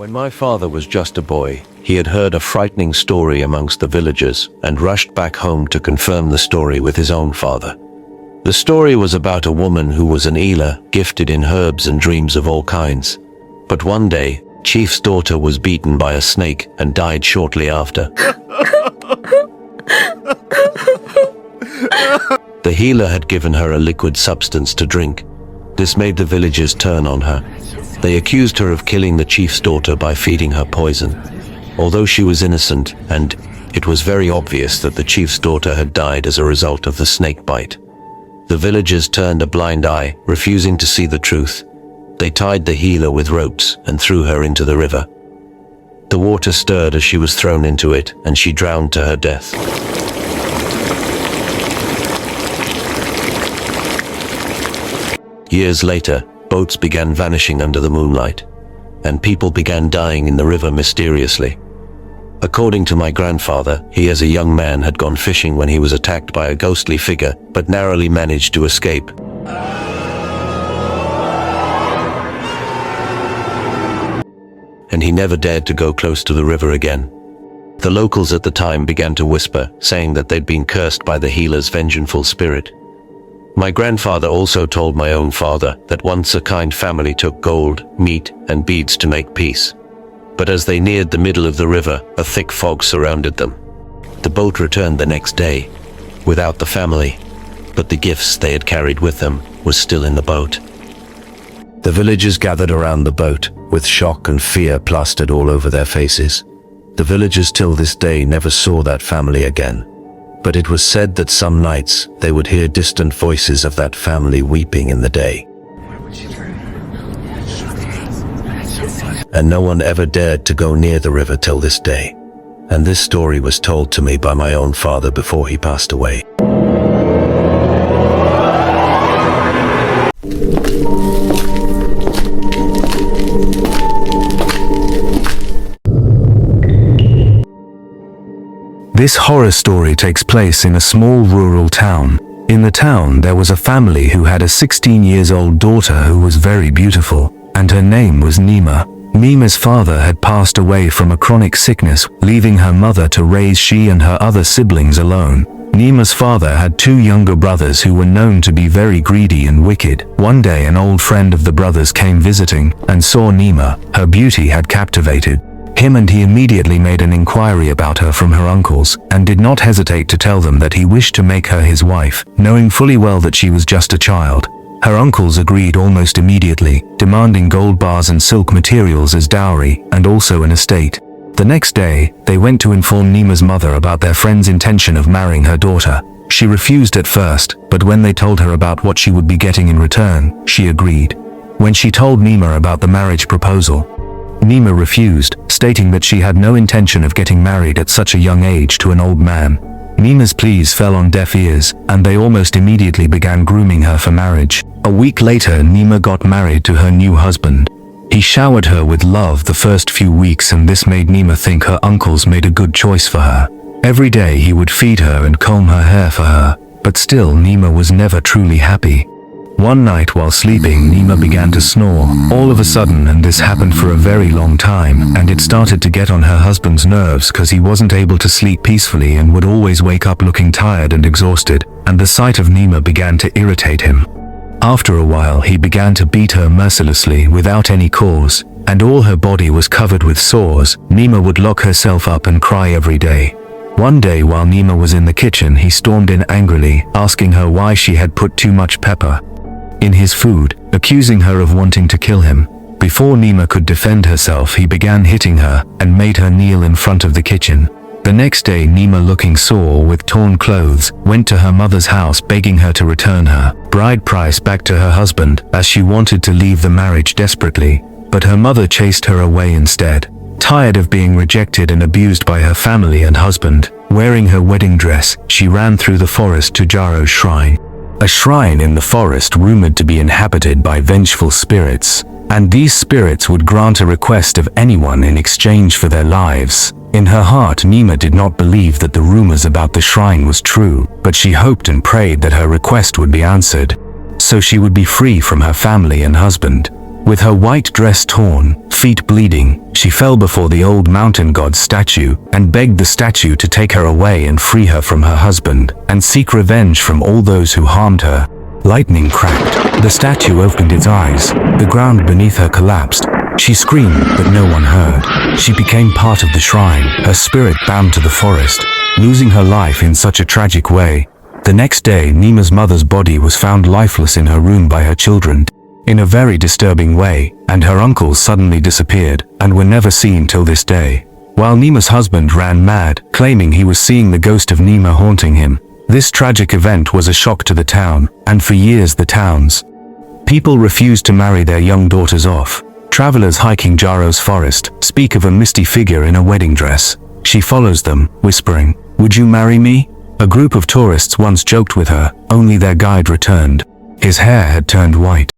When my father was just a boy, he had heard a frightening story amongst the villagers and rushed back home to confirm the story with his own father. The story was about a woman who was an healer, gifted in herbs and dreams of all kinds. But one day, Chief's daughter was beaten by a snake and died shortly after. The healer had given her a liquid substance to drink. This made the villagers turn on her. They accused her of killing the chief's daughter by feeding her poison. Although she was innocent, and it was very obvious that the chief's daughter had died as a result of the snake bite. The villagers turned a blind eye, refusing to see the truth. They tied the healer with ropes and threw her into the river. The water stirred as she was thrown into it, and she drowned to her death. Years later, boats began vanishing under the moonlight, and people began dying in the river mysteriously. According to my grandfather, he as a young man had gone fishing when he was attacked by a ghostly figure, but narrowly managed to escape. And he never dared to go close to the river again. The locals at the time began to whisper, saying that they'd been cursed by the healer's vengeful spirit. My grandfather also told my own father that once a kind family took gold, meat, and beads to make peace. But as they neared the middle of the river, a thick fog surrounded them. The boat returned the next day, without the family, but the gifts they had carried with them was still in the boat. The villagers gathered around the boat, with shock and fear plastered all over their faces. The villagers till this day never saw that family again. But it was said that some nights they would hear distant voices of that family weeping in the day. And no one ever dared to go near the river till this day. And this story was told to me by my own father before he passed away. This horror story takes place in a small rural town. In the town, there was a family who had a 16-year-old daughter who was very beautiful, and her name was Nima. Nima's father had passed away from a chronic sickness, leaving her mother to raise she and her other siblings alone. Nima's father had two younger brothers who were known to be very greedy and wicked. One day an old friend of the brothers came visiting and saw Nima. Her beauty had captivated him, and he immediately made an inquiry about her from her uncles, and did not hesitate to tell them that he wished to make her his wife, knowing fully well that she was just a child. Her uncles agreed almost immediately, demanding gold bars and silk materials as dowry, and also an estate. The next day, they went to inform Nima's mother about their friend's intention of marrying her daughter. She refused at first, but when they told her about what she would be getting in return, she agreed. When she told Nima about the marriage proposal, Nima refused, stating that she had no intention of getting married at such a young age to an old man. Nima's pleas fell on deaf ears, and they almost immediately began grooming her for marriage. A week later, Nima got married to her new husband. He showered her with love the first few weeks, and this made Nima think her uncles made a good choice for her. Every day he would feed her and comb her hair for her, but still Nima was never truly happy. One night while sleeping, Nima began to snore, all of a sudden, and this happened for a very long time, and it started to get on her husband's nerves because he wasn't able to sleep peacefully and would always wake up looking tired and exhausted, and the sight of Nima began to irritate him. After a while, he began to beat her mercilessly without any cause, and all her body was covered with sores. Nima would lock herself up and cry every day. One day while Nima was in the kitchen, he stormed in angrily, asking her why she had put too much pepper in his food, accusing her of wanting to kill him. Before Nima could defend herself, he began hitting her and made her kneel in front of the kitchen. The next day, Nima, looking sore with torn clothes, went to her mother's house begging her to return her bride price back to her husband, as she wanted to leave the marriage desperately, but her mother chased her away instead. Tired of being rejected and abused by her family and husband, wearing her wedding dress, she ran through the forest to Jaro's shrine. A shrine in the forest rumored to be inhabited by vengeful spirits, and these spirits would grant a request of anyone in exchange for their lives. In her heart, Nima did not believe that the rumors about the shrine was true, but she hoped and prayed that her request would be answered, so she would be free from her family and husband. With her white dress torn, feet bleeding, she fell before the old mountain god's statue and begged the statue to take her away and free her from her husband and seek revenge from all those who harmed her. Lightning cracked. The statue opened its eyes. The ground beneath her collapsed. She screamed, but no one heard. She became part of the shrine, her spirit bound to the forest, losing her life in such a tragic way. The next day, Nima's mother's body was found lifeless in her room by her children, in a very disturbing way, and her uncles suddenly disappeared and were never seen till this day. While Nima's husband ran mad, claiming he was seeing the ghost of Nima haunting him. This tragic event was a shock to the town, and for years the town's people refused to marry their young daughters off. Travelers hiking Jaro's forest speak of a misty figure in a wedding dress. She follows them, whispering, "Would you marry me?" A group of tourists once joked with her, only their guide returned. His hair had turned white.